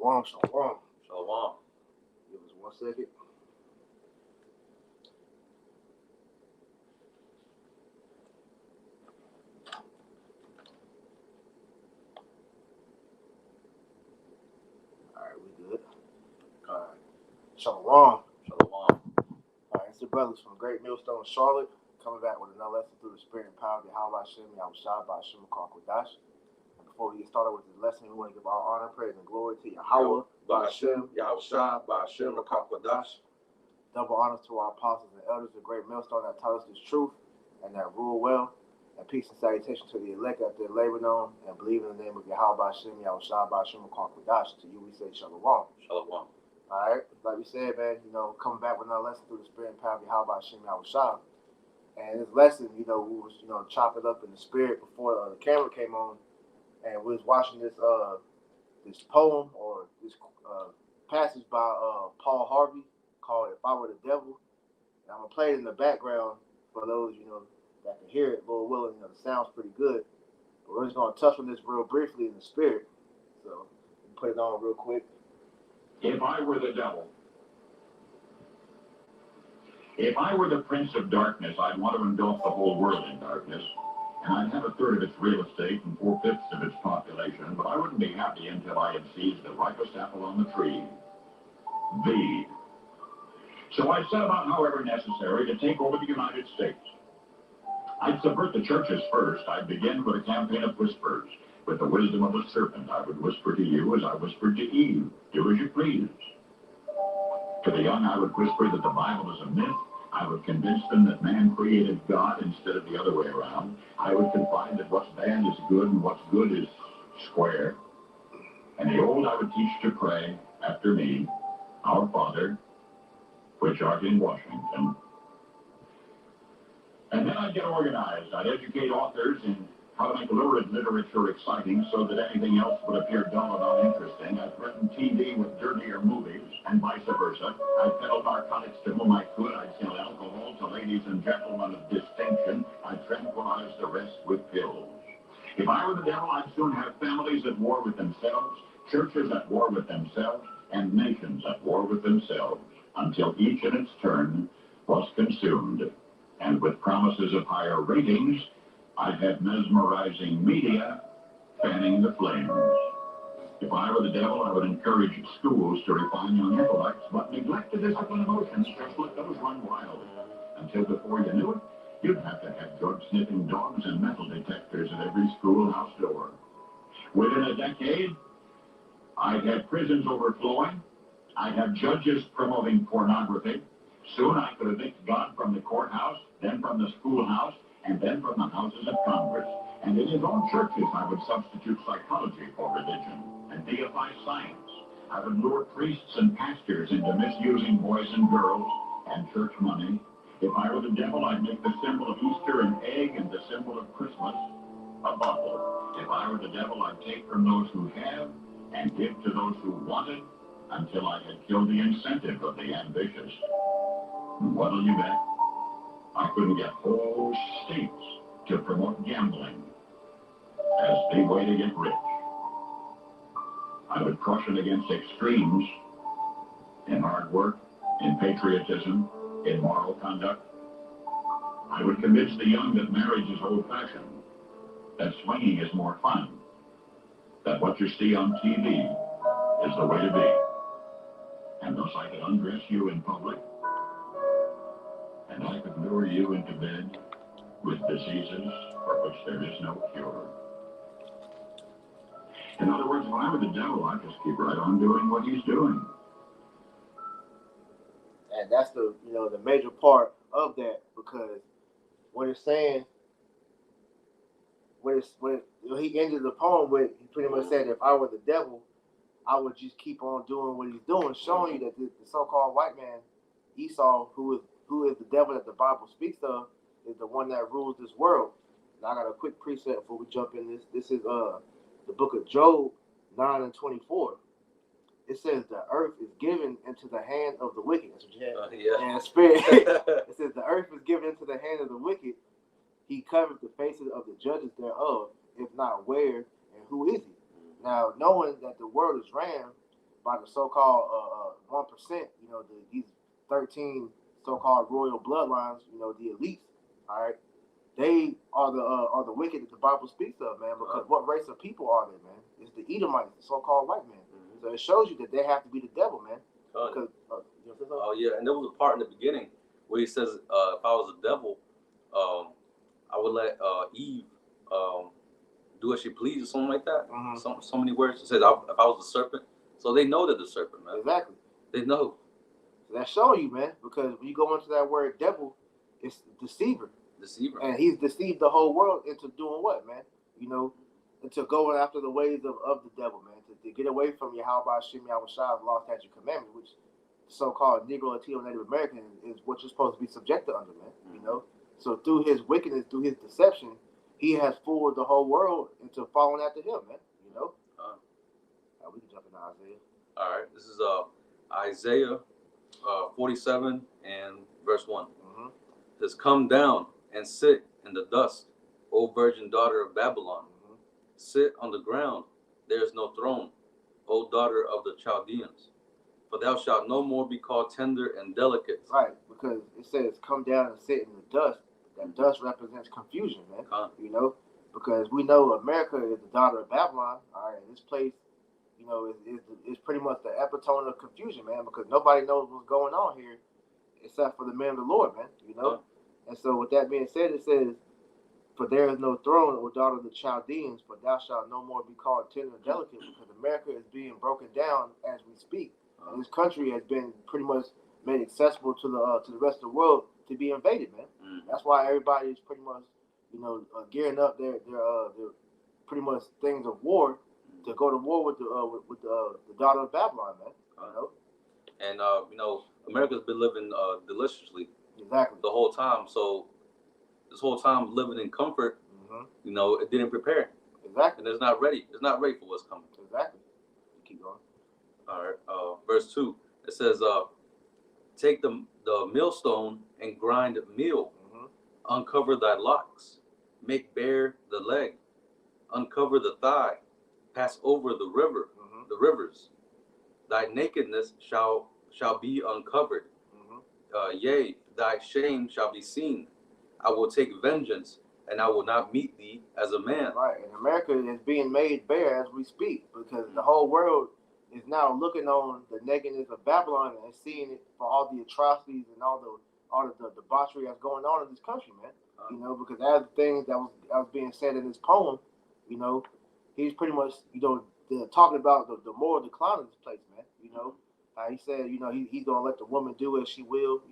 Shalom, shalom. Shalom. Give us 1 second. Alright, we good. Alright. Shalom. Shalom. Alright, it's the brothers from Great Millstone, Charlotte, coming back with another lesson through the spirit and power of Yahweh Hashem, Yahushua by Hashem Kodash. Before we get started with this lesson, we want to give all honor, praise, and glory to Yahweh, By Hashem, Yahushua, by Hashem, Kodash. Double honor to our apostles and elders of Great Millstone that taught us this truth and that rule well. And peace and salutation to the elect that they labor on and believe in the name of Yahweh Hashem, Yahushua by Hashem Kodash. To you we say Shalom. Shalom. Alright, like we said, man, coming back with another lesson through the spirit and power of Yahweh Hashem, Yahushua. And this lesson, we was, chopping up in the spirit before the camera came on. And we was watching this this poem or this passage by Paul Harvey called "If I Were the Devil." And I'm gonna play it in the background for those that can hear it. Lord willing, it sounds pretty good. But we're just gonna touch on this real briefly in the spirit. So put it on real quick. If I were the devil, if I were the prince of darkness, I'd want to engulf the whole world in darkness. And I'd have 1/3 of its real estate and 4/5 of its population, but I wouldn't be happy until I had seized the ripest apple on the tree. Thee. So I set about, however necessary, to take over the United States. I'd subvert the churches first. I'd begin with a campaign of whispers. With the wisdom of a serpent, I would whisper to you as I whispered to Eve, do as you please. To the young, I would whisper that the Bible is a myth. I would convince them that man created God instead of the other way around. I would confide that what's bad is good and what's good is square. And the old I would teach to pray after me, Our Father, which art in Washington. And then I'd get organized. I'd educate authors in how to make lurid literature exciting so that anything else would appear dull and uninteresting. I'd threaten TV with dirtier movies, and vice versa. I'd peddle narcotics to whom I could. I'd sell alcohol to ladies and gentlemen of distinction. I'd tranquilize the rest with pills. If I were the devil, I'd soon have families at war with themselves, churches at war with themselves, and nations at war with themselves, until each in its turn was consumed. And with promises of higher ratings, I'd have mesmerizing media fanning the flames. If I were the devil, I would encourage schools to refine young intellects, but neglect to discipline emotions, just let those run wild. Until before you knew it, you'd have to have drug-sniffing dogs and metal detectors at every schoolhouse door. Within a decade, I'd have prisons overflowing. I'd have judges promoting pornography. Soon I could evict God from the courthouse, then from the schoolhouse, and then from the houses of Congress. And in his own churches, I would substitute psychology for religion and deify science. I would lure priests and pastors into misusing boys and girls and church money. If I were the devil, I'd make the symbol of Easter an egg and the symbol of Christmas a bottle. If I were the devil, I'd take from those who have and give to those who wanted until I had killed the incentive of the ambitious. What'll you bet? I couldn't get whole states to promote gambling as the way to get rich. I would caution against extremes in hard work, in patriotism, in moral conduct. I would convince the young that marriage is old-fashioned, that swinging is more fun, that what you see on TV is the way to be. And thus I could undress you in public, and I could lure you into bed with diseases for which there is no cure. In other words, if I were the devil, I'd just keep right on doing what he's doing. And that's the major part of that, because what it's saying, when he ended the poem with, he pretty much said, if I were the devil, I would just keep on doing what he's doing, showing you that the so-called white man, Esau, who is the devil that the Bible speaks of, is the one that rules this world. Now I got a quick precept before we jump in this. This is the book of Job 9:24. It says the earth is given into the hand of the wicked. That's what you had. Yeah. And spirit. It says the earth is given into the hand of the wicked. He covered the faces of the judges thereof. If not, where and who is he? Now, knowing that the world is ran by the so-called 1%. These 13 so-called royal bloodlines. The elites. All right, they are the wicked that the Bible speaks of, man. Because what race of people are they, man? It's the Edomites, the so-called white man. Mm-hmm. So it shows you that they have to be the devil, man. Because, yeah, and there was a part in the beginning where he says, if I was a devil, I would let Eve do as she pleased, or something like that. Mm-hmm. So many words. It says, if I was a serpent. So they know they're the serpent, man. Exactly. They know. So that's showing you, man, because when you go into that word devil, it's deceiver. Deceiver. And he's deceived the whole world into doing what, man? Into going after the ways of the devil, man. To get away from Yahweh Shem Yahushai's law, statute, commandment, which the so-called Negro, Latino, Native American is what you're supposed to be subjected under, man. Mm-hmm. So through his wickedness, through his deception, he has fooled the whole world into following after him, man. We can jump into Isaiah. All right, this is Isaiah 47 and verse 1. Mm-hmm. It says, "Come down and sit in the dust, O virgin daughter of Babylon. Mm-hmm. Sit on the ground, there is no throne, O daughter of the Chaldeans. For thou shalt no more be called tender and delicate." Right, because it says, "Come down and sit in the dust." That dust represents confusion, man. Because we know America is the daughter of Babylon. All right, this place, is pretty much the epitome of confusion, man. Because nobody knows what's going on here, except for the men of the Lord, man. And so, with that being said, it says, "For there is no throne, O daughter of the Chaldeans, for thou shalt no more be called tender and delicate," because America is being broken down as we speak. And this country has been pretty much made accessible to the rest of the world to be invaded, man. Mm-hmm. That's why everybody is pretty much, gearing up their pretty much things of war to go to war with the daughter of Babylon, man. And America's been living deliciously. Exactly. The whole time. So this whole time living in comfort, mm-hmm. It didn't prepare. Exactly. And it's not ready. It's not ready for what's coming. Exactly. Keep going. All right. Verse 2. It says, "Take the millstone and grind meal. Mm-hmm. Uncover thy locks. Make bare the leg. Uncover the thigh. Pass over the river. Mm-hmm. The rivers. Thy nakedness shall be uncovered. Mm-hmm. Yea, thy shame shall be seen. I will take vengeance, and I will not meet thee as a man." Right, and America is being made bare as we speak, because the whole world is now looking on the nakedness of Babylon and seeing it for all the atrocities and all the debauchery that's going on in this country, man. Because as the things that was being said in this poem, he's pretty much talking about the moral decline of this place, man. He said, he's gonna let the woman do as she will.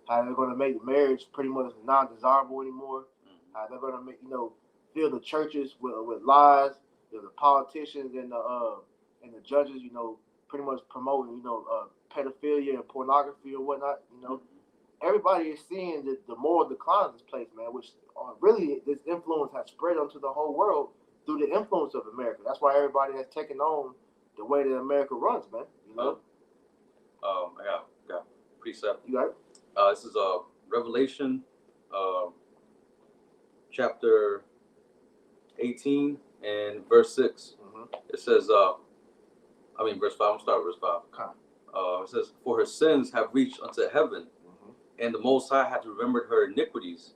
How they're gonna make marriage pretty much non-desirable anymore. How they're gonna make fill the churches with lies. The politicians and the judges, pretty much promoting pedophilia and pornography or whatnot. Everybody is seeing the moral decline of this place, man. Which really this influence has spread onto the whole world through the influence of America. That's why everybody has taken on the way that America runs, man. I got precept. You got it? This is Revelation chapter 18 and verse 6. Mm-hmm. It says, verse 5. I'm going to start with verse 5. Okay. It says, "For her sins have reached unto heaven, mm-hmm. and the Most High hath remembered her iniquities.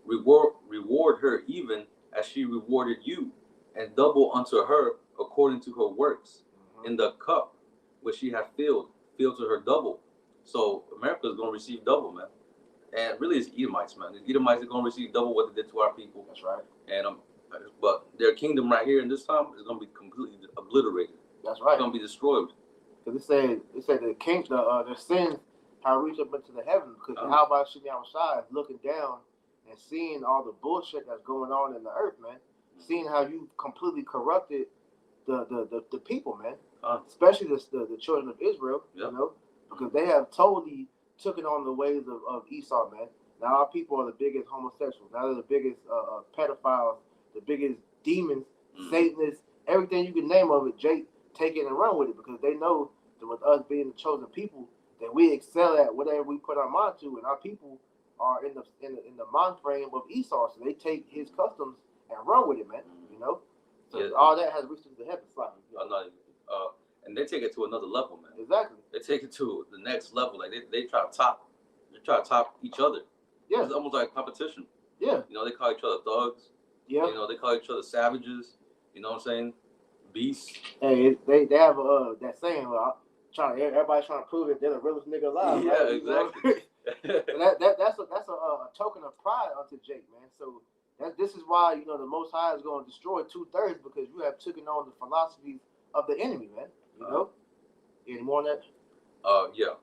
Reward her even as she rewarded you, and double unto her according to her works. Mm-hmm. In the cup which she hath filled to her double." So America is going to receive double, man. And really it's Edomites, man. The Edomites are going to receive double what they did to our people. That's right. And but their kingdom right here in this time is going to be completely obliterated. That's right. It's going to be destroyed. Because it said the king, their sins have reached up into the heavens. Because how about Shem Yahushai is looking down and seeing all the bullshit that's going on in the earth, man. Seeing how you completely corrupted the people, man. Especially the children of Israel, because they have totally taken on the ways of Esau, man. Now our people are the biggest homosexuals. Now they're the biggest pedophiles, the biggest demons, Satanists, everything you can name of it. Jake take it and run with it, because they know that with us being the chosen people, that we excel at whatever we put our mind to, and our people are in the mind frame of Esau, so they take his customs and run with it, man. So all that has reached to the heavens. and they take it to another level, man. Exactly. They take it to the next level. Like they try to top each other. Yeah. It's almost like competition. Yeah. You know, they call each other thugs. Yeah. You know, they call each other savages. You know what I'm saying? Beasts. Hey, they have that saying, everybody's trying to prove that they're the realest nigga alive. Yeah, right? exactly. That's a token of pride unto Jake, man. So this is why the Most High is going to destroy 2/3 because you have taken on the philosophies of the enemy, man. You know. Any more on that? Yeah.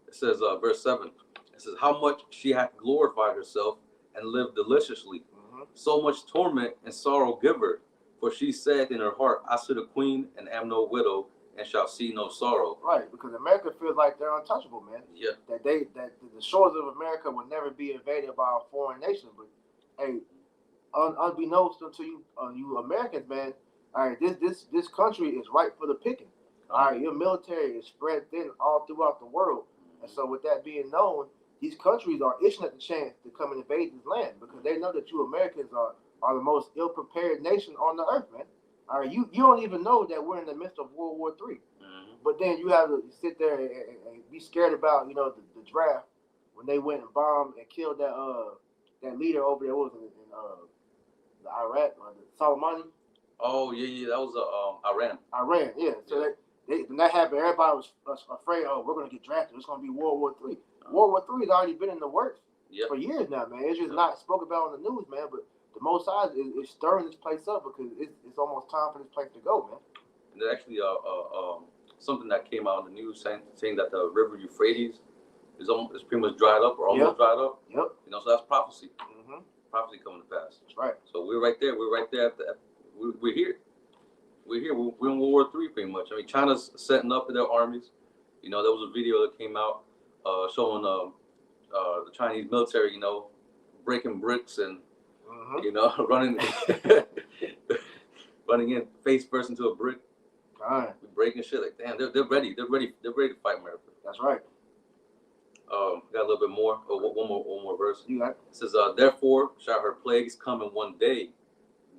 It says, verse 7. It says, how much she hath glorified herself and lived deliciously. Mm-hmm. So much torment and sorrow give her. For she said in her heart, I sit a queen and am no widow and shall see no sorrow. Right, because America feels like they're untouchable, man. Yeah. That the shores of America will never be invaded by a foreign nation. But hey, unbeknownst to you Americans, man. All right, this country is ripe for the picking. All right, your military is spread thin all throughout the world, and so with that being known, these countries are itching at the chance to come and invade this land because they know that you Americans are the most ill-prepared nation on the earth, man. All right, you don't even know that we're in the midst of World War III, but then you have to sit there and be scared about the draft when they went and bombed and killed that leader over there. What was it in the Iraq or the Soleimani? Oh yeah, that was Iran. Iran, yeah. So when that happened, everybody was afraid. Oh, we're gonna get drafted. It's gonna be World War III. World War III has already been in the works for years now, man. It's just not spoken about on the news, man. But the Most High is stirring this place up because it's almost time for this place to go, man. And there's actually something that came out in the news saying that the river Euphrates is pretty much dried up or almost dried up. Yep. You know, so that's prophecy. Mm-hmm. Prophecy coming to pass. That's right. So we're right there. We're right there. We're here. We're here. We're in World War III pretty much. I mean, China's setting up their armies. You know, there was a video that came out showing the Chinese military, breaking bricks and running running in face first into a brick. Right. Breaking shit. Like, damn, they're ready. They're ready to fight America. That's right. Got a little bit more. One more verse. You got it. It says, therefore shall her plagues come in one day,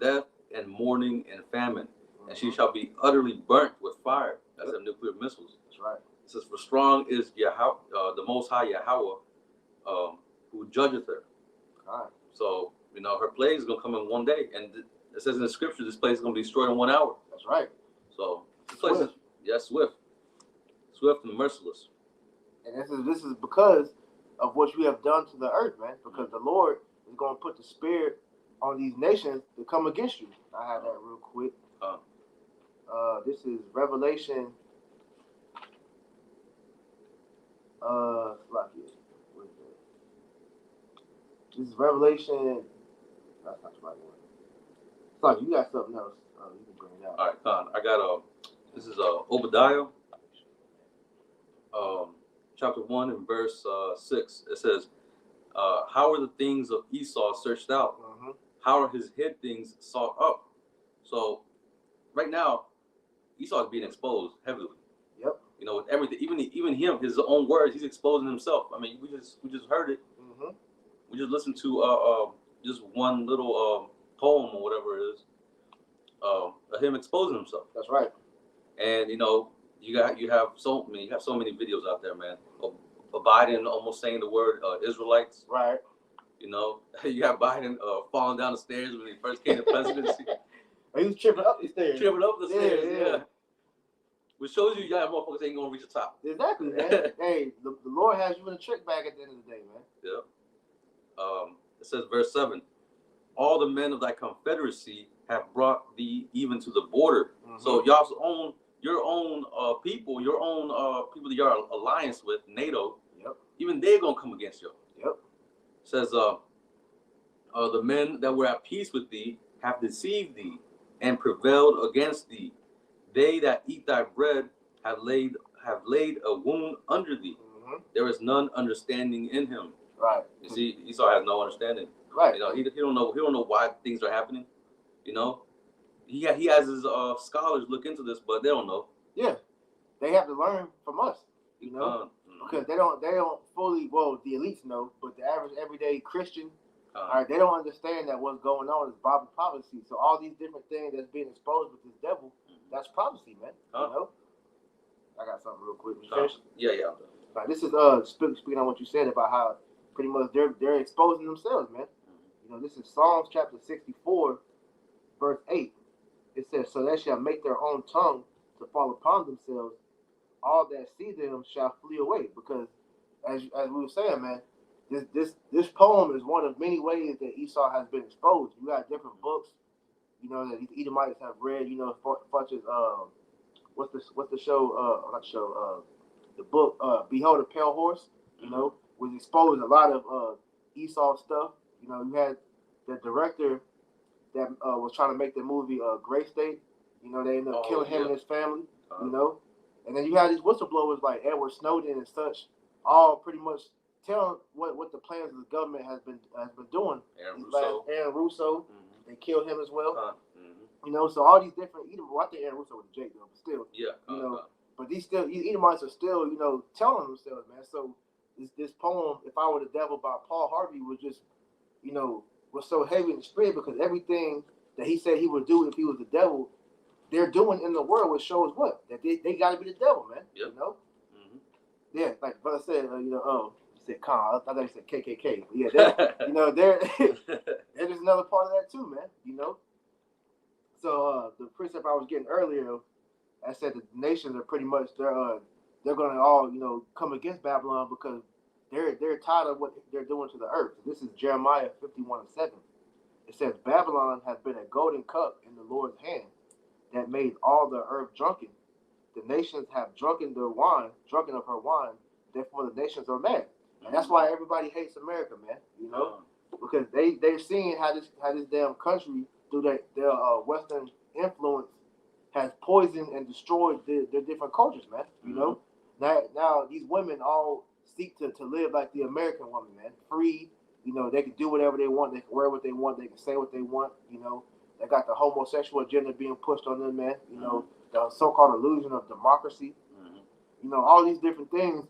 death and mourning and famine, and she shall be utterly burnt with fire. That's the nuclear missiles. That's right. It says, for strong is the Most High Yahweh, who judgeth her. All right. So, her plague is going to come in one day. And it says in the scripture, this place is going to be destroyed in 1 hour. That's right. So, this place is, swift. Swift and merciless. And this is because of what you have done to the earth, man. Because the Lord is going to put the spirit on these nations to come against you. I have that real quick. This is Revelation. This is Revelation. That's not the right one. Sorry, you got something else. You can bring it out. All right, Con. I got this is Obadiah, chapter 1 and verse 6. It says, how are the things of Esau searched out? Mm-hmm. How are his hid things sought up? So right now, Esau is being exposed heavily. Yep. With everything, even him, his own words, he's exposing himself. I mean, we just heard it. Mm-hmm. We just listened to just one little poem or whatever it is, of him exposing himself. That's right. And you have so many videos out there, man. Of Biden almost saying the word Israelites. Right. You have Biden falling down the stairs when he first came to presidency. He was tripping up the stairs. Yeah. Which shows you, motherfuckers ain't gonna reach the top. Exactly, man. Hey, the Lord has you in a trick bag at the end of the day, man. Yeah. It says, verse 7, all the men of thy confederacy have brought thee even to the border. Mm-hmm. So your own people, your own people that you're in alliance with, NATO, even they're gonna come against you. Yep. It says, the men that were at peace with thee have deceived thee and prevailed against thee. They that eat thy bread have laid a wound under thee. Mm-hmm. There is none understanding in him. Right. You see, Esau has no understanding. Right. He don't know why things are happening. He has his scholars look into this, but they don't know. Yeah, they have to learn from us. Because they don't fully. Well, the elites know, but the average everyday Christian, all right, they don't understand that what's going on is Bible prophecy. So all these different things that's being exposed with this devil, that's prophecy, man. I got something real quick. You Uh, finished? yeah, I'm done. Right, this is speaking on what you said about how pretty much they're exposing themselves, man. You know, this is Psalms chapter 64, verse 8. It says, "So they shall make their own tongue to fall upon themselves. All that see them shall flee away." Because, as we were saying, man, this poem is one of many ways that Esau has been exposed. You got different books, you know, that these Edomites have read. You know, such as what's the show? Not the show. The book Behold a Pale Horse. You know, was exposed a lot of Esau stuff. You know, you had the director that was trying to make the movie Gray State. You know, they ended up killing him and his family. You know, and then you had these whistleblowers like Edward Snowden and such, all pretty much telling what the plans of the government has been doing. Aaron Russo, they killed him as well. You know, so all these different Edom. Well, I think Aaron Russo was Jake though, but still, you know. But these Edomites are still, you know, telling themselves, man. So this poem, "If I Were the Devil" by Paul Harvey, was just, you know, was so heavy in the spirit because everything that he said he would do if he was the devil, they're doing in the world, which shows what? That they got to be the devil, man. Yep. You know? Yeah, like brother said, you know, he said Khan. I thought he said KKK. But yeah, you know, they're just another part of that too, man. You know? So the precept I was getting earlier, I said the nations are pretty much they're going to all, you know, come against Babylon because they're tired of what they're doing to the earth. This is Jeremiah 51:7. It says, "Babylon has been a golden cup in the Lord's hand that made all the earth drunken. The nations have drunken of her wine. Therefore the nations are mad." And that's why everybody hates America, man. You know, because they're seeing how this damn country through their Western influence has poisoned and destroyed their different cultures, man. You know, now these women all seek to live like the American woman, man, free. You know, they can do whatever they want, they can wear what they want, they can say what they want. You know, they got the homosexual agenda being pushed on them, man. You know, the so-called illusion of democracy. You know, all these different things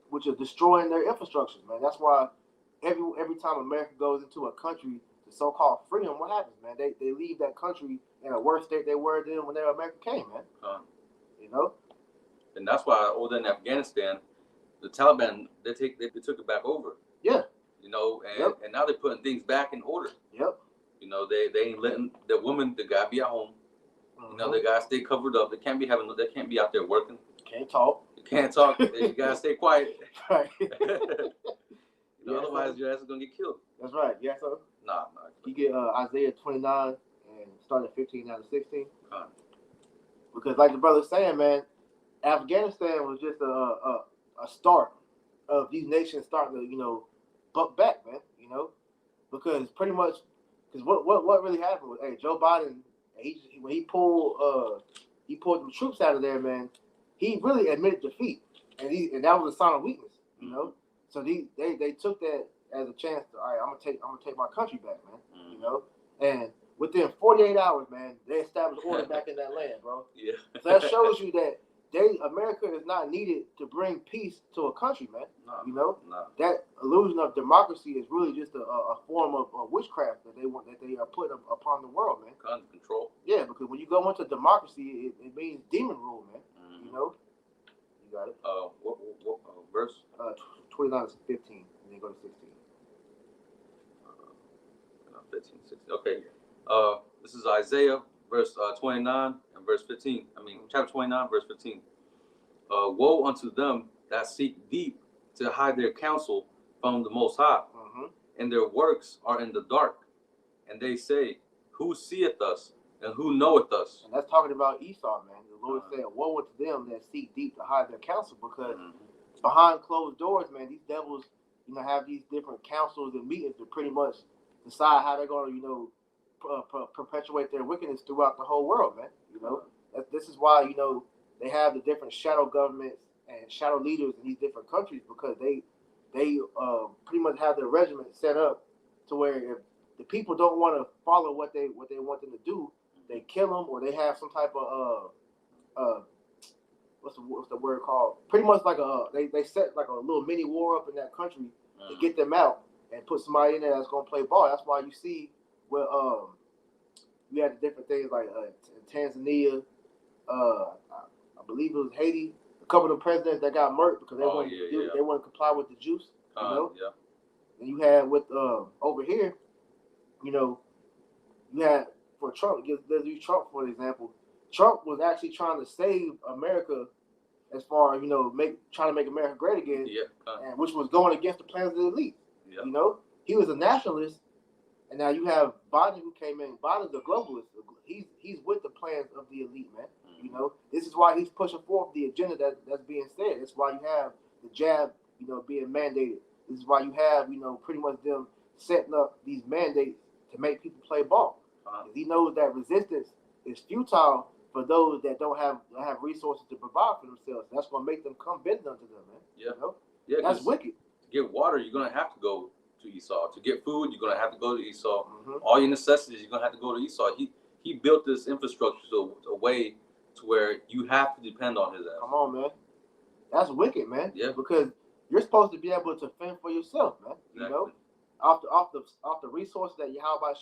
which are destroying their infrastructures, man. That's why every time America goes into a country, the so-called freedom, what happens, man? They leave that country in a worse state they were in when America came, man. You know? And that's why over in Afghanistan, the Taliban, they took it back over. Yeah. You know, and now they're putting things back in order. Yep. You know, they ain't letting the woman, the guy be at home. You know, the guy stay covered up. They can't be out there working. Can't talk. You can't talk. You gotta stay quiet. Right. You know, otherwise your ass is gonna get killed. That's right. Yeah, so Nah. You get Isaiah 29 and start at 15 down to 16. Because like the brother's saying, man, Afghanistan was just a start of these nations starting to, you know, buck back, man. You know, because pretty much, because what really happened was, hey, Joe Biden, when he pulled the troops out of there, man, he really admitted defeat, and that was a sign of weakness, you know. So they took that as a chance to, all right, I'm gonna take my country back, man. You know, and within 48 hours, man, they established order back in that land, bro. Yeah. So that shows you that America is not needed to bring peace to a country, man. No, you know, no. That illusion of democracy is really just a form of witchcraft that they are putting upon the world, man. Gun control. Yeah, because when you go into democracy, it means demon rule, man. You know, you got it. What verse? 29 to 15, and then go to 16. 15, 16. Okay. This is Isaiah, verse 29 and verse 15. Chapter 29, verse 15. Woe unto them that seek deep to hide their counsel from the Most High, and their works are in the dark. And they say, who seeth us, and who knoweth us? And that's talking about Esau, man. The Lord said, woe unto them that seek deep to hide their counsel, because behind closed doors, man, these devils, you know, have these different councils and meetings to pretty much decide how they're going to, you know, perpetuate their wickedness throughout the whole world, man. You know, this is why, you know, they have the different shadow governments and shadow leaders in these different countries, because they pretty much have their regiment set up to where if the people don't want to follow what they want them to do, they kill them, or they have some type of what's the word called? Pretty much like they set like a little mini war up in that country to get them out and put somebody in there that's gonna play ball. That's why you see where we had the different things like in Tanzania, I believe it was Haiti. couple of the presidents that got murked because they they wouldn't comply with the juice. You know. Yeah. And you had with over here, you know, you had for Trump. Let's use Trump for example. Trump was actually trying to save America, as far as trying to make America great again. And which was going against the plans of the elite. Yeah. You know, he was a nationalist, and now you have Biden who came in. Biden's a globalist. He's with the plans of the elite, man. Mm-hmm. You know, this is why he's pushing forth the agenda that's being said. That's why you have the jab, being mandated. This is why you have, pretty much them setting up these mandates to make people play ball. He knows that resistance is futile for those that don't have resources to provide for themselves. That's going to make them come bend unto them, man. Yeah. You know? Yeah. That's wicked. To get water, you're going to have to go to Esau. To get food, you're going to have to go to Esau. Mm-hmm. All your necessities, you're going to have to go to Esau. He built this infrastructure a way to where you have to depend on his ass. Come on, man. That's wicked, man. Yeah. Because you're supposed to be able to fend for yourself, man. Exactly. You know, off the resources that Yahweh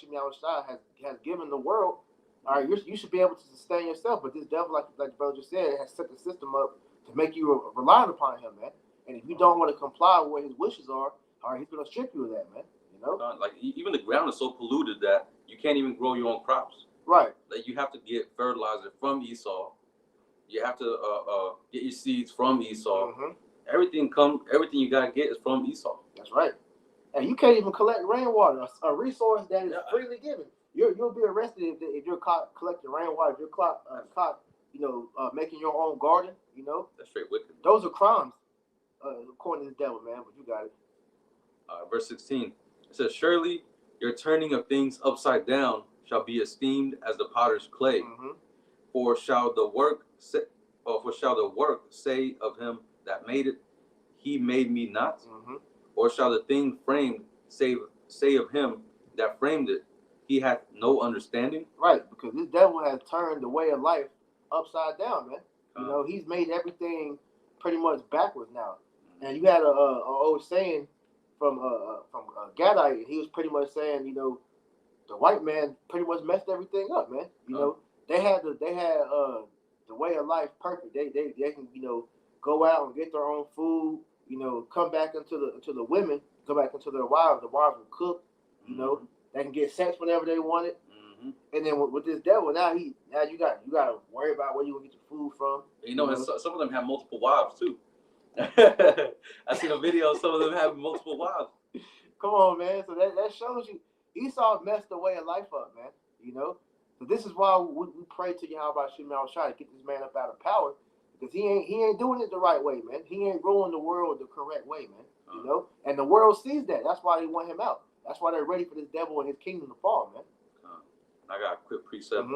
has given the world. All right, you should be able to sustain yourself. But this devil, like the brother just said, has set the system up to make you reliant upon him, man. And if you don't want to comply with what his wishes are, all right, he's gonna strip you of that, man. You know, like even the ground is so polluted that you can't even grow your own crops. Right. Like you have to get fertilizer from Esau. You have to get your seeds from Esau. Mm-hmm. Everything you gotta get is from Esau. That's right. And you can't even collect rainwater, a resource that is freely given. You'll be arrested if you're caught collecting rainwater. If you're caught making your own garden. You know, that's straight wicked. Those are crimes, according to the devil, man. But you got it. Verse 16. It says, "Surely your turning of things upside down shall be esteemed as the potter's clay. Mm-hmm. For shall the work say of him that made it, he made me not? Mm-hmm. Or shall the thing framed say of him that framed it, he hath no understanding?" Right, because this devil has turned the way of life upside down, man. You know, he's made everything pretty much backwards now. And you had a old saying from Gadai, and he was pretty much saying, the white man pretty much messed everything up, man. You know, they had the way of life perfect. They can go out and get their own food. Come back into the women, go back into their wives. The wives will cook. They can get sex whenever they want it. Mm-hmm. And then with this devil, now you got to worry about where you gonna get your food from. And some of them have multiple wives too. I seen a video of some of them having multiple wives. Come on, man. So that shows you Esau messed the way of life up, man. So this is why we pray to Yahweh Shemel Shai to get this man up out of power, because he ain't doing it the right way, man. He ain't ruling the world the correct way, man. And the world sees that. That's why they want him out. That's why they're ready for this devil and his kingdom to fall, man. I got a quick precept,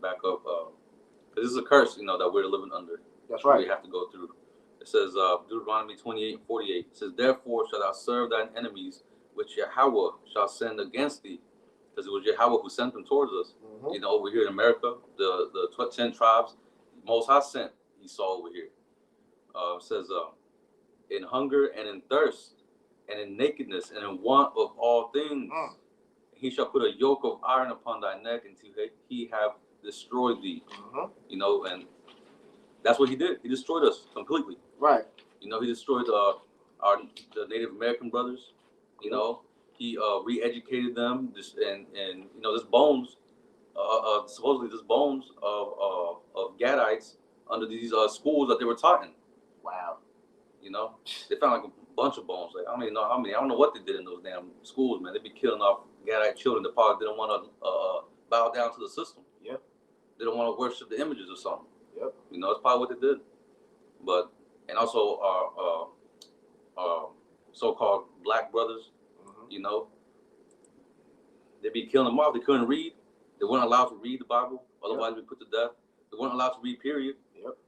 back up, because this is a curse, that we're living under. That's right. We have to go through. It says, Deuteronomy 28:48. It says, "Therefore shalt thou serve thine enemies, which Yahweh shall send against thee." Because it was Yahweh who sent them towards us. Mm-hmm. Over here in America, the 10 tribes, Most High sent Esau over here. It says, "In hunger and in thirst, and in nakedness, and in want of all things, he shall put a yoke of iron upon thy neck until he have destroyed thee." Mm-hmm. And that's what he did. He destroyed us completely. Right. He destroyed the Native American brothers. He re-educated them. And this bones, supposedly this bones of Gadites under these schools that they were taught in. Wow. They found like a bunch of bones. Like I don't even know how many. I don't know what they did in those damn schools, man. They'd be killing off Gadite children that probably didn't want to bow down to the system. Yep. They don't want to worship the images or something. Yep. It's probably what they did. But and also our so-called black brothers, they'd be killing them off. They couldn't read. They weren't allowed to read the Bible. Otherwise, they'd be put to death. They weren't allowed to read. Period. Yep.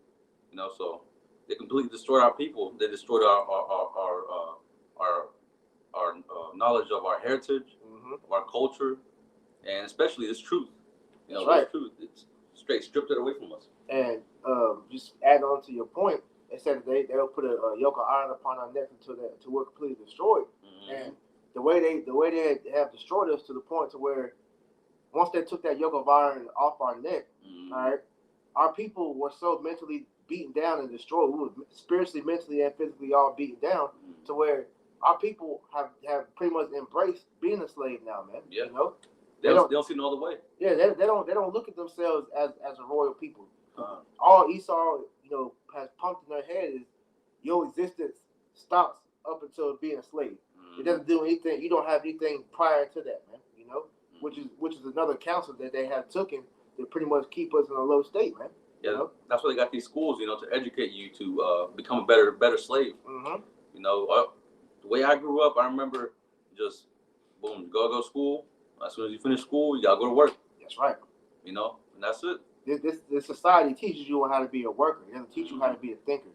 So they completely destroyed our people. They destroyed our knowledge of our heritage, of our culture, and especially this truth. This truth. It's straight stripped it away from us. And just add on to your point, they said they'll put a yoke of iron upon our neck until we're completely destroyed. Mm-hmm. And the way they have destroyed us to the point to where once they took that yoke of iron off our neck, all right, our people were so mentally beaten down and destroyed. We were spiritually, mentally, and physically all beaten down to where our people have pretty much embraced being a slave now, man. Yeah. You know, they don't see no other way. Yeah, they don't look at themselves as a royal people. All Esau, has pumped in their head is your existence stops up until being a slave. It doesn't do anything. You don't have anything prior to that, man. Which is another counsel that they have taken to pretty much keep us in a low state, man. Yeah, that's why they got these schools, to educate you to become a better slave. Mm-hmm. The way I grew up, I remember just boom, you gotta go to school. As soon as you finish school, you gotta go to work. That's right. And that's it. This society teaches you how to be a worker. It doesn't teach you how to be a thinker.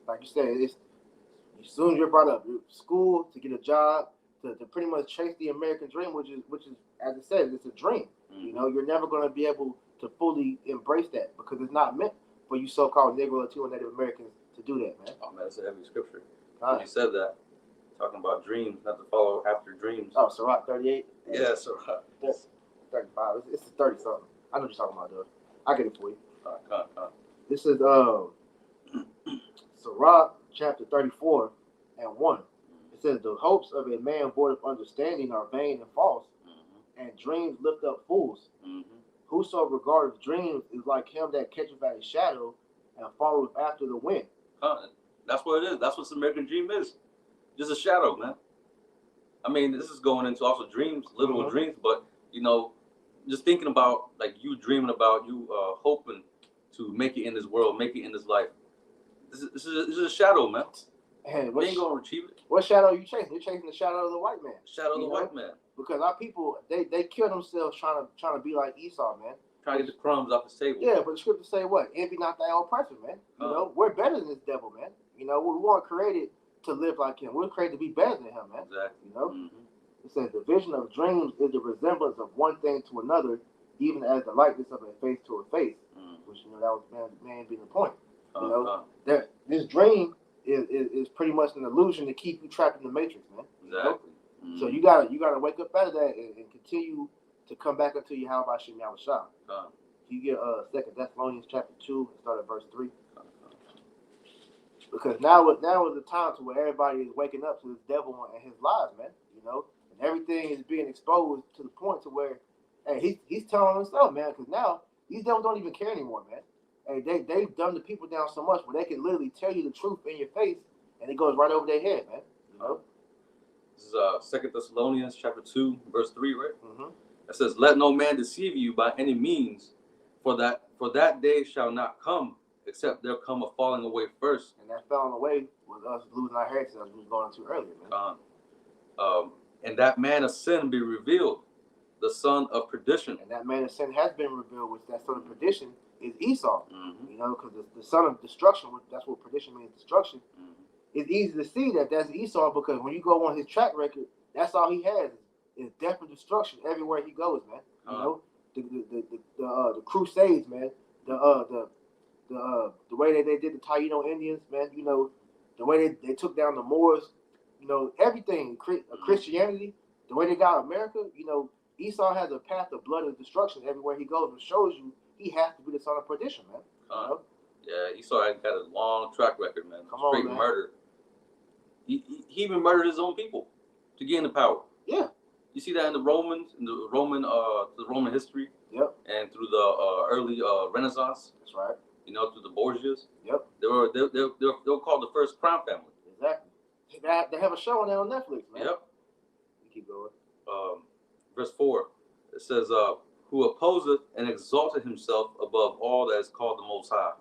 Like you said, it's as soon as you're brought up, school to get a job, to pretty much chase the American dream, which is as it says, it's a dream. You're never going to be able to fully embrace that because it's not meant for you so-called Negro, Latino, and Native Americans to do that, man. Oh man, that's a heavy scripture. You said that, talking about dreams, not to follow after dreams. Oh, Sirach 38. Yeah, Sirach 35. It's 30 something. I know what you're talking about, though. I get it for you. Come on. This is Sirach chapter 34 and 1. It says, the hopes of a man void of understanding are vain and false, and dreams lift up fools. Whoso regardeth dreams is like him that catcheth at a shadow and followeth after the wind. That's what it is. That's what the American dream is. Just a shadow, man. I mean, this is going into also dreams, literal dreams, but, just thinking about, like, you dreaming about, you hoping to make it in this world, make it in this life. This is a shadow, man. And you ain't going to achieve it. What shadow are you chasing? You're chasing the shadow of the white man. Shadow of the white man. Because our people, they kill themselves trying to be like Esau, man. Trying to get the crumbs off the table. Yeah, but the scriptures say what? Envy not thy oppressor, man. We're better than this devil, man. We weren't created to live like him. We're created to be better than him, man. Exactly. It says the vision of dreams is the resemblance of one thing to another, even as the likeness of a face to a face. Which that was man being the point. That this dream is pretty much an illusion to keep you trapped in the matrix, man. Exactly. So you gotta wake up out of that and continue to come back unto you. How about Shem Yahushua? You get 2 Thessalonians chapter 2, start at verse 3. Because now is the time to where everybody is waking up to this devil and his lies, man. And everything is being exposed to the point to where, hey, he's telling himself, man. Because now these devils don't even care anymore, man. Hey, they've dumbed the people down so much where they can literally tell you the truth in your face, and it goes right over their head, man. This is 2 Thessalonians chapter 2, verse 3, right? It says, "Let no man deceive you by any means, for that day shall not come, except there come a falling away first." And that falling away was us losing our heritage, as we was going into earlier, man. And that man of sin be revealed, the son of perdition. And that man of sin has been revealed, which that son of perdition is Esau. Because the son of destruction, that's what perdition means, destruction. It's easy to see that that's Esau because when you go on his track record, that's all he has is death and destruction everywhere he goes, man. The Crusades, man. The way that they did the Taino Indians, man. The way they took down the Moors. Everything. Christianity. The way they got America. Esau has a path of blood and destruction everywhere he goes, and shows you he has to be the son of perdition, man. Yeah, Esau got a long track record, man. Straight man. Murder. He even murdered his own people to gain the power. Yeah. You see that in the Romans, in the Roman history. Yep. And through the early Renaissance. That's right. Through the Borgias. Yep. They were called the first crown family. Exactly. They have a show on that on Netflix, man. Yep. Keep going. Verse 4. It says, "Who opposeth and exalteth himself above all that is called the Most High,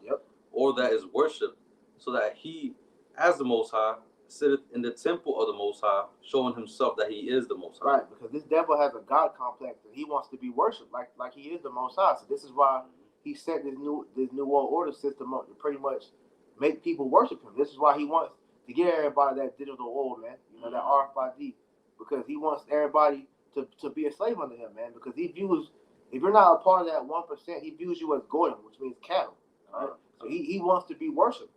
or that is worshipped, so that he, as the Most High, sitteth in the temple of the Most High, showing himself that he is the Most High." Right, because this devil has a God complex and he wants to be worshipped like he is the Most High. So this is why he set this new world order system up to pretty much make people worship him. This is why he wants to get everybody that digital oil, man. That RFID, because he wants everybody to be a slave under him, man. Because he views, if you're not a part of that 1%, he views you as goyim, which means cattle. Right? So he wants to be worshipped.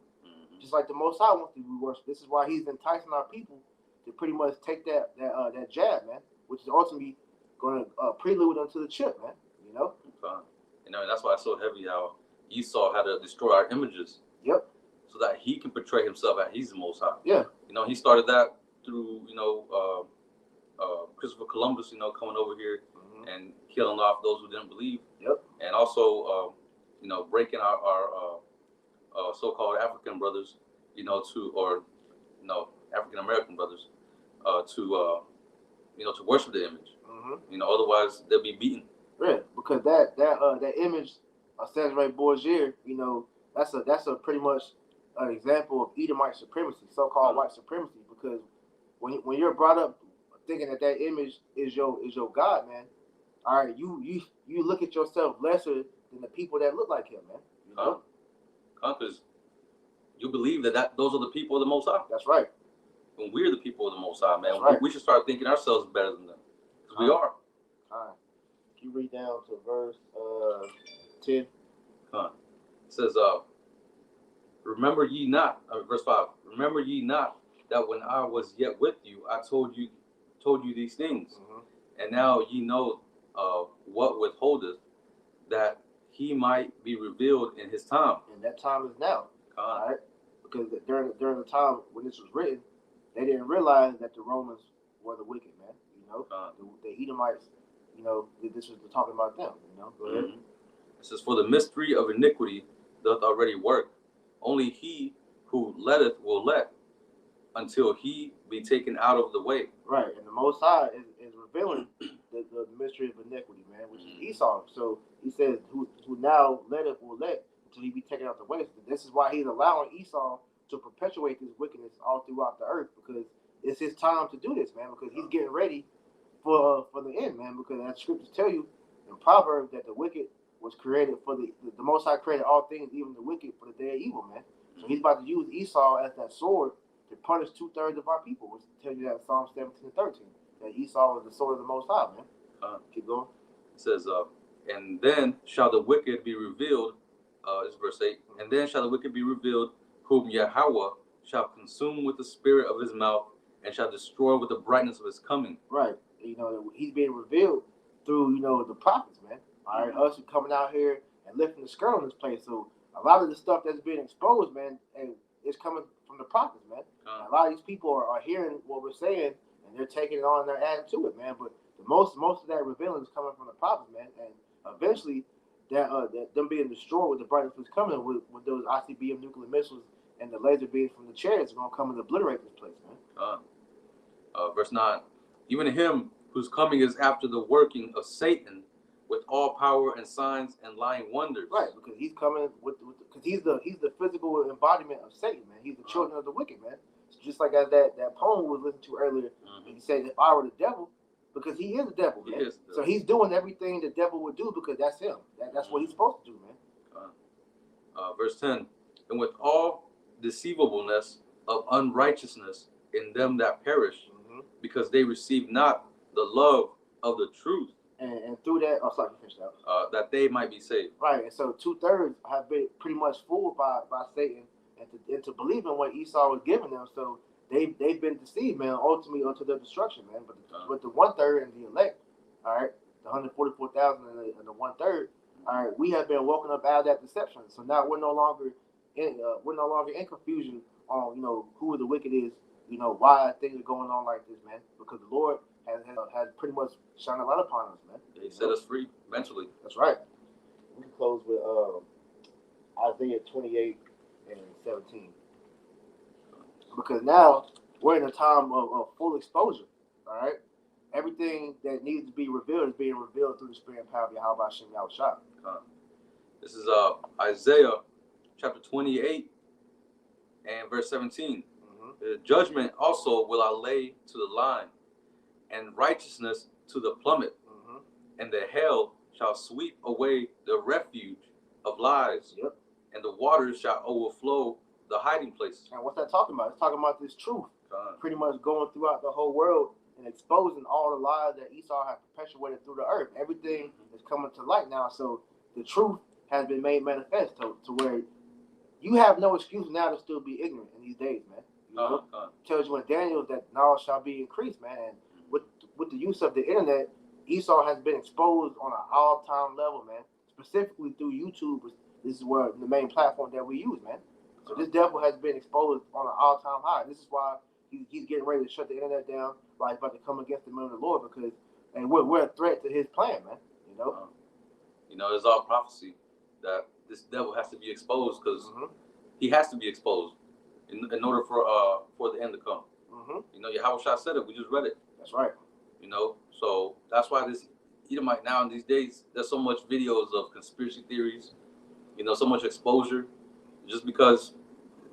Just like the Most High wants to be worshipped. This is why he's enticing our people to pretty much take that jab, man, which is ultimately going to prelude unto the chip, man. And that's why it's so heavy how Esau had to destroy our images. Yep. So that he can portray himself as he's the Most High. Yeah. You know, he started that through, Christopher Columbus, coming over here and killing off those who didn't believe. Yep. And also, breaking our so-called African brothers, African American brothers, to worship the image. Otherwise they'll be beaten. Yeah, because that image of Cesare Borgia, that's a pretty much an example of Edomite supremacy, so-called white supremacy. Because when you're brought up thinking that image is your God, man, all right, you look at yourself lesser than the people that look like him, man. Because you believe that those are the people of the Most High. That's right. When we're the people of the Most High, man, right. we should start thinking ourselves better than them. Because we are. All right. Can you read down to verse 10? It says, remember ye not, verse 5, remember ye not that when I was yet with you, I told you these things. And now ye know what withholdeth, that he might be revealed in his time. And that time is now. All right? Because during the time when this was written, they didn't realize that the Romans were the wicked, man. The Edomites, this was talking about them, Go ahead. It says, for the mystery of iniquity doth already work. Only he who letteth will let, until he be taken out of the way. Right, and the Most High is revealing the mystery of iniquity, man, which is Esau. So he says, who now letteth will let, until he be taken out of the way. So this is why he's allowing Esau to perpetuate this wickedness all throughout the earth, because it's his time to do this, man, because he's getting ready for the end, man, because as scriptures tell you in Proverbs that the wicked was created for the Most High created all things, even the wicked, for the day of evil, man. So he's about to use Esau as that sword to punish 2/3 of our people, which tells you that in Psalm 17:13, that Esau was the sword of the Most High, man. Keep going. It says, and then shall the wicked be revealed, it's verse 8, and then shall the wicked be revealed, whom Yahweh shall consume with the spirit of his mouth, and shall destroy with the brightness of his coming. Right. He's being revealed through, the prophets, man. All right, us coming out here and lifting the skirt on this place. So a lot of the stuff that's being exposed, man, and it's coming from the prophets, man. A lot of these people are hearing what we're saying, and they're taking it on and they're adding to it, man. But most of that revealing is coming from the prophets, man. And eventually, that them being destroyed with the brightness of his coming, with those ICBM nuclear missiles and the laser beams from the chariots are going to come and obliterate this place, man. Verse 9, even him whose coming is after the working of Satan, with all power and signs and lying wonders. Right, because he's coming because he's the physical embodiment of Satan, man. He's the children of the wicked, man. So just like as that poem we listened to earlier, he said, if I were the devil, because he is the devil, man. So he's doing everything the devil would do because that's him. That's what he's supposed to do, man. Verse 10, and with all deceivableness of unrighteousness in them that perish, because they receive not the love of the truth. And through that, finish that. That they might be saved. Right, and so 2/3 have been pretty much fooled by Satan and to believe in what Esau was giving them. So they've been deceived, man, ultimately unto their destruction, man. But the 1/3 and the elect, all right, the 144,000 and the 1/3, all right, we have been woken up out of that deception. So now we're no longer in confusion on who the wicked is, why things are going on like this, man. Because the Lord has pretty much shined a light upon us, man. He set us free mentally. That's right. We can close with Isaiah 28 and 17. Because now we're in a time of full exposure. All right, everything that needs to be revealed is being revealed through the Spirit and power of Yahweh Hashem Yahushua. This is Isaiah chapter 28 and verse 17. The judgment also will I lay to the line, and righteousness to the plummet, and the hell shall sweep away the refuge of lies, and the waters shall overflow the hiding places. And what's that talking about? It's talking about this truth, pretty much going throughout the whole world and exposing all the lies that Esau has perpetuated through the earth. Everything is coming to light now, so the truth has been made manifest to where you have no excuse now to still be ignorant in these days, man. Tells you in Daniel that knowledge shall be increased, man. And with the use of the internet, Esau has been exposed on an all-time level, man. Specifically through YouTube this is where the main platform that we use, man. So this devil has been exposed on an all-time high. And this is why he's getting ready to shut the internet down. Why he's about to come against the men of the Lord because, and we're a threat to his plan, man. You know. You know, it's all prophecy that this devil has to be exposed because he has to be exposed in order for the end to come. You know, Yahweh Shah said it. We just read it. That's right. You know, so that's why this Edomite now in these days, there's so much videos of conspiracy theories. You know, so much exposure, just because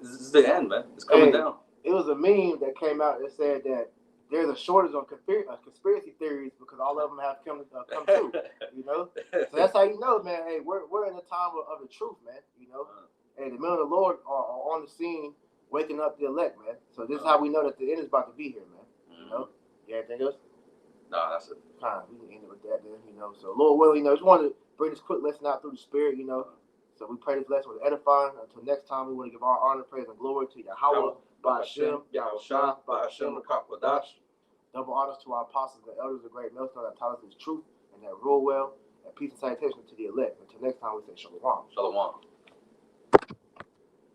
this is the end, man. It's coming down. It was a meme that came out that said that there's a shortage on conspiracy theories because all of them have come true. You know, so that's how you know, man. Hey, we're in a time of the truth, man. You know, and the men of the Lord are on the scene, waking up the elect, man. So this is how we know that the end is about to be here, man. You know, you got anything else? Nah, that's it. Fine, we can end it with that then. You know, so Lord willing, you know, just wanted to bring this quick lesson out through the Spirit, you know. So we pray this lesson was edifying. Until next time, we want to give our honor, praise, and glory to Yahweh, Ba'ashem, Yahushua, Ba'ashem, Rakakwadash. Double honors to our apostles and elders of great millstone that taught us this truth and that rule well. And peace and salutation to the elect. Until next time, we say Shalom. Shalom.